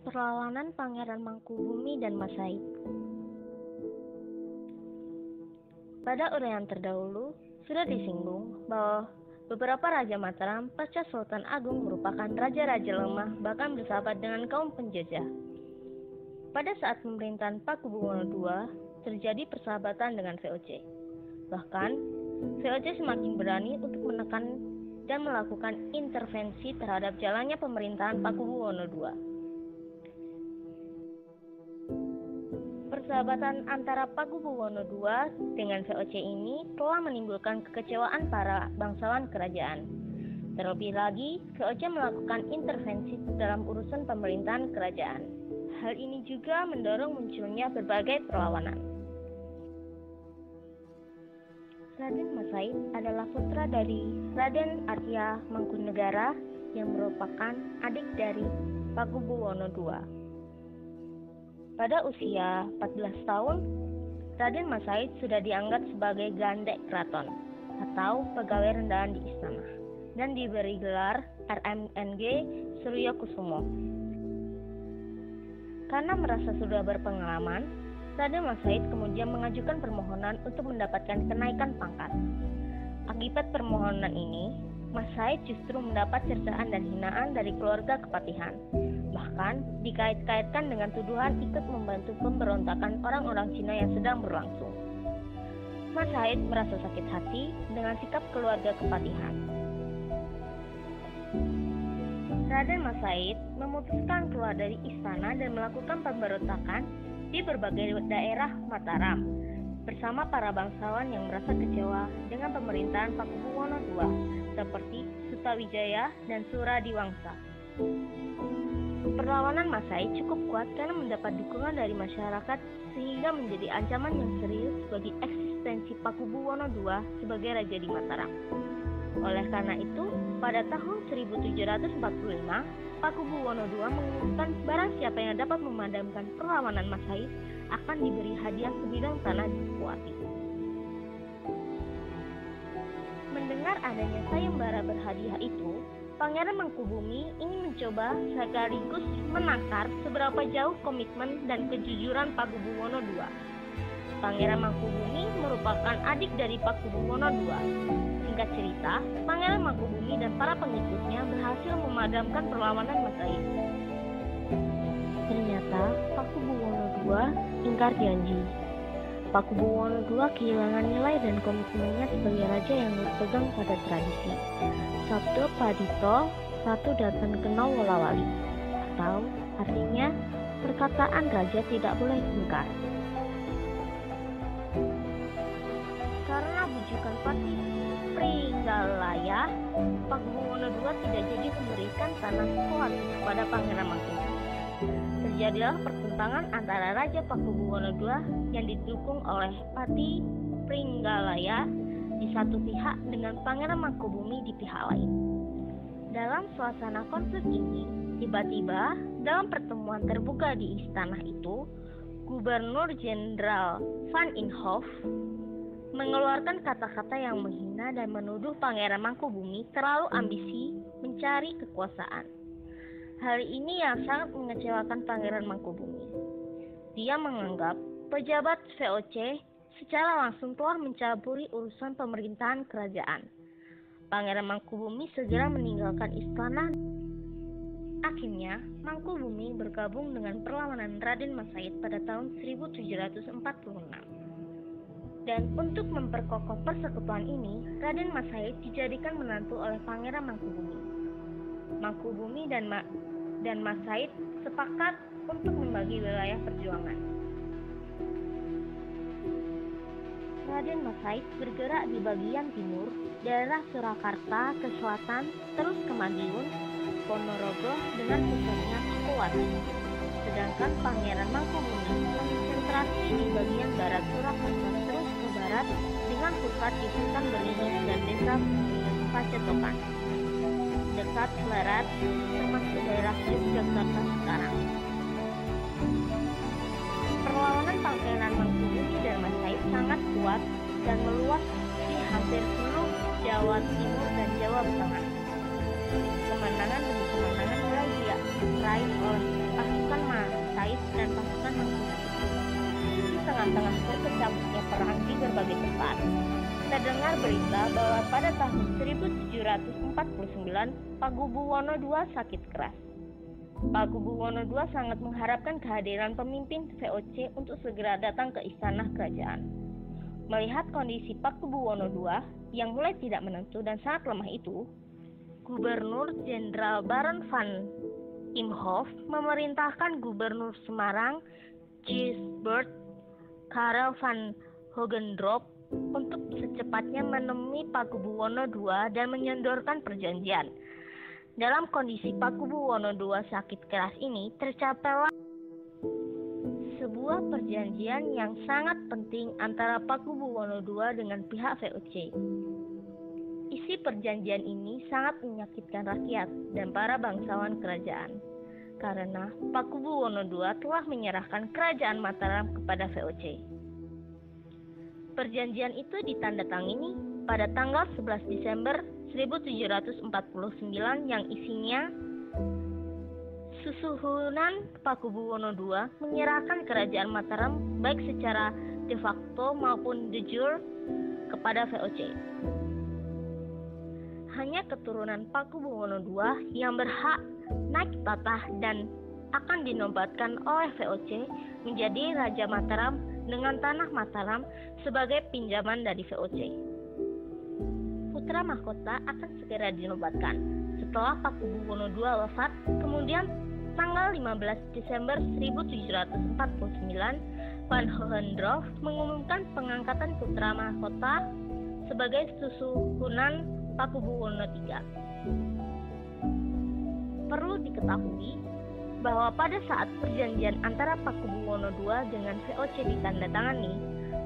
Perlawanan Pangeran Mangkubumi dan Mas Said. Pada uraian terdahulu, sudah disinggung bahwa beberapa Raja Mataram pasca Sultan Agung merupakan raja-raja lemah bahkan bersahabat dengan kaum penjajah. Pada saat pemerintahan Pakubuwono II, terjadi persahabatan dengan VOC. Bahkan, VOC semakin berani untuk menekan dan melakukan intervensi terhadap jalannya pemerintahan Pakubuwono II. Persahabatan antara Pakubuwono II dengan VOC ini telah menimbulkan kekecewaan para bangsawan kerajaan. Terlebih lagi, VOC melakukan intervensi dalam urusan pemerintahan kerajaan. Hal ini juga mendorong munculnya berbagai perlawanan. Raden Mas Said adalah putra dari Raden Arya Mangkunegara yang merupakan adik dari Pakubuwono II. Pada usia 14 tahun, Raden Mas Said sudah dianggap sebagai gandek keraton atau pegawai rendahan di istana dan diberi gelar RMNG Suryo Kusumo. Karena merasa sudah berpengalaman, Raden Mas Said kemudian mengajukan permohonan untuk mendapatkan kenaikan pangkat. Akibat permohonan ini, Mas Said justru mendapat cercaan dan hinaan dari keluarga kepatihan. Bahkan dikait-kaitkan dengan tuduhan ikut membantu pemberontakan orang-orang Cina yang sedang berlangsung. Mas Said merasa sakit hati dengan sikap keluarga kepatihan. Raden Mas Said memutuskan keluar dari istana dan melakukan pemberontakan di berbagai daerah Mataram bersama para bangsawan yang merasa kecewa dengan pemerintahan Pakubuwono II seperti Sutawijaya dan Suradiwangsa. Perlawanan Mas Said cukup kuat karena mendapat dukungan dari masyarakat sehingga menjadi ancaman yang serius bagi eksistensi Pakubuwono II sebagai raja di Mataram. Oleh karena itu, pada tahun 1745, Pakubuwono II mengumumkan barang siapa yang dapat memadamkan perlawanan Mas Said akan diberi hadiah sebidang tanah di Sepuati. Mendengar adanya sayembara berhadiah itu, Pangeran Mangkubumi ingin mencoba sekaligus menakar seberapa jauh komitmen dan kejujuran Pakubuwono II. Pangeran Mangkubumi merupakan adik dari Pakubuwono II. Singkat cerita, Pangeran Mangkubumi dan para pengikutnya berhasil memadamkan perlawanan Mas Said. Ternyata Pakubuwono II ingkar janji. Pakubuwono II kehilangan nilai dan komitmennya sebagai raja yang berpegang pada tradisi. Sabdo Padito Ratu Datang Kena Wolawali, atau artinya perkataan raja tidak boleh ingkar. Karena bujukan Patih Pringgalaya, Pakubuwono II tidak jadi memberikan tanah Sepuati kepada Pangeran Mangkubumi. Terjadilah pertentangan antara Raja Pakubuwono II yang didukung oleh Patih Pringgalaya di satu pihak dengan Pangeran Mangkubumi di pihak lain. Dalam suasana konflik ini, tiba-tiba dalam pertemuan terbuka di istana itu, Gubernur Jenderal Van Inhofe mengeluarkan kata-kata yang menghina dan menuduh Pangeran Mangkubumi terlalu ambisi mencari kekuasaan. Hal ini yang sangat mengecewakan Pangeran Mangkubumi. Dia menganggap pejabat VOC secara langsung telah mencaburi urusan pemerintahan kerajaan. Pangeran Mangkubumi segera meninggalkan istana. Akhirnya, Mangkubumi bergabung dengan perlawanan Raden Mas Said pada tahun 1746. Dan untuk memperkokoh persekutuan ini, Raden Mas Said dijadikan menantu oleh Pangeran Mangkubumi. Mangkubumi dan Mas Said sepakat untuk membagi wilayah perjuangan. Raden Mas Said bergerak di bagian timur, daerah Surakarta ke selatan, terus ke Madiun, Ponorogo dengan pusatnya Sukowati. Sedangkan Pangeran Mangkubumi konsentrasi di bagian barat Surakarta terus ke barat dengan pusat di Hutan Beringin dan desa Pacetokan, dekat Slerat, termasuk daerah Yogyakarta sekarang. Perlawanan Pangeran Mangkubumi dan Mas Said sangat kuat dan meluas di hampir seluruh Jawa Timur dan Jawa Tengah. Kemenangan demi kemenangan mulai diraih oleh pasukan Said dan pasukan Mangkubu. Di tengah-tengah berkecamuknya perang di berbagai tempat, terdengar berita bahwa pada tahun 1749 Pakubuwono II sakit keras. Pakubuwono II sangat mengharapkan kehadiran pemimpin VOC untuk segera datang ke istana kerajaan. Melihat kondisi Pakubuwono II yang mulai tidak menentu dan sangat lemah itu, Gubernur Jenderal Baron van Imhoff memerintahkan Gubernur Semarang Gijsbert Karel van Hogendorp untuk secepatnya menemui Pakubuwono II dan menyodorkan perjanjian. Dalam kondisi Pakubuwono II sakit keras ini, tercapailah sebuah perjanjian yang sangat penting antara Pakubuwono II dengan pihak VOC. Isi perjanjian ini sangat menyakitkan rakyat dan para bangsawan kerajaan, karena Pakubuwono II telah menyerahkan kerajaan Mataram kepada VOC. Perjanjian itu ditandatangani pada tanggal 11 Desember 1749 yang isinya Susuhunan Pakubuwono II menyerahkan kerajaan Mataram baik secara de facto maupun de jure kepada VOC. Hanya keturunan Pakubuwono II yang berhak naik tahta dan akan dinobatkan oleh VOC menjadi Raja Mataram dengan tanah Mataram sebagai pinjaman dari VOC. Putra mahkota akan segera dinobatkan setelah Pakubuwono II wafat. Kemudian tanggal 15 Desember 1749 Van Hogendorp mengumumkan pengangkatan putra mahkota sebagai Susuhunan Pakubuwono III. Perlu diketahui bahwa pada saat perjanjian antara Pakubuwono II dengan VOC ditandatangani,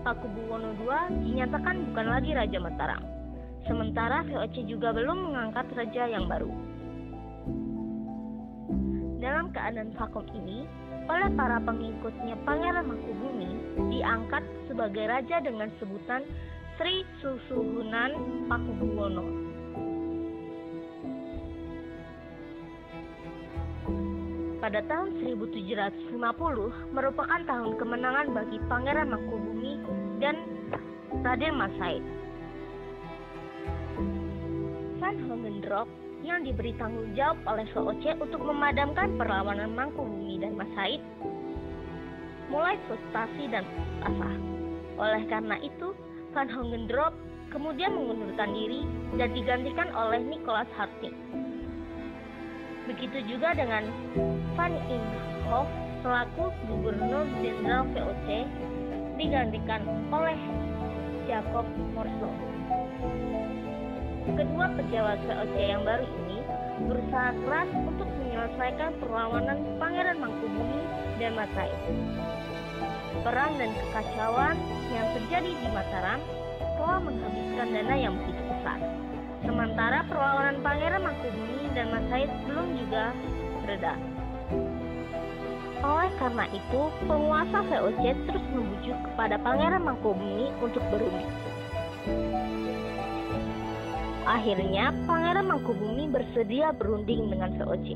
Pakubuwono II dinyatakan bukan lagi Raja Mataram. Sementara VOC juga belum mengangkat raja yang baru. Dalam keadaan vakum ini, oleh para pengikutnya Pangeran Mangkubumi diangkat sebagai raja dengan sebutan Sri Susuhunan Pakubuwono. Pada tahun 1750 merupakan tahun kemenangan bagi Pangeran Mangkubumi dan Raden Mas Said. Van Hogendorp yang diberi tanggung jawab oleh VOC untuk memadamkan perlawanan Mangkubumi dan Mas Said mulai frustasi dan pasrah. Oleh karena itu, Van Hogendorp kemudian mengundurkan diri dan digantikan oleh Nicholas Harting. Begitu juga dengan Van Imhoff selaku Gubernur Jenderal VOC digantikan oleh Jacob Morsel. Kedua pejabat VOC yang baru ini berusaha keras untuk menyelesaikan perlawanan Pangeran Mangkubumi dan Mas Said. Perang dan kekacauan yang terjadi di Mataram telah menghabiskan dana yang begitu besar. Sementara perlawanan Pangeran Mangkubumi dan Mas Said belum juga reda. Oleh karena itu, penguasa VOC terus membujuk kepada Pangeran Mangkubumi untuk berunding. Akhirnya, Pangeran Mangkubumi bersedia berunding dengan VOC.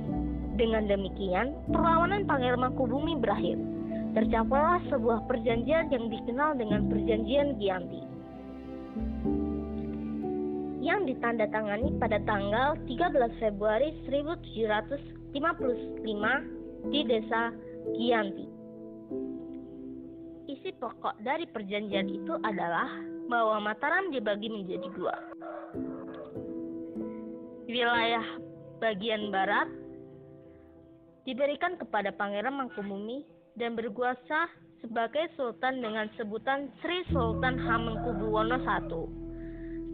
Dengan demikian, perlawanan Pangeran Mangkubumi berakhir. Tercapailah sebuah perjanjian yang dikenal dengan Perjanjian Giyanti, yang ditandatangani pada tanggal 13 Februari 1755 di desa Giyanti. Isi pokok dari perjanjian itu adalah bahwa Mataram dibagi menjadi dua. Wilayah bagian barat diberikan kepada Pangeran Mangkubumi dan berkuasa sebagai sultan dengan sebutan Sri Sultan Hamengkubuwono I.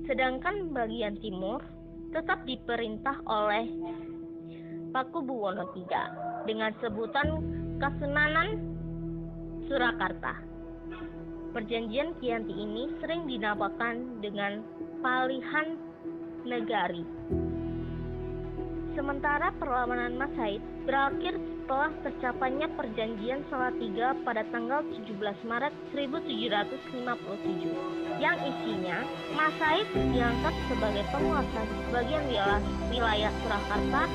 Sedangkan bagian timur tetap diperintah oleh Pakubuwono III dengan sebutan Kasunanan Surakarta. Perjanjian Giyanti ini sering dinamakan dengan Palihan Negari. Sementara perlawanan Mas Said berakhir setelah tercapainya perjanjian Salatiga pada tanggal 17 Maret 1757 yang isinya Mas Said diangkat sebagai penguasa sebagian wilayah Surakarta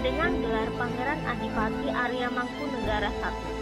dengan gelar Pangeran Adipati Arya Mangkunegara I.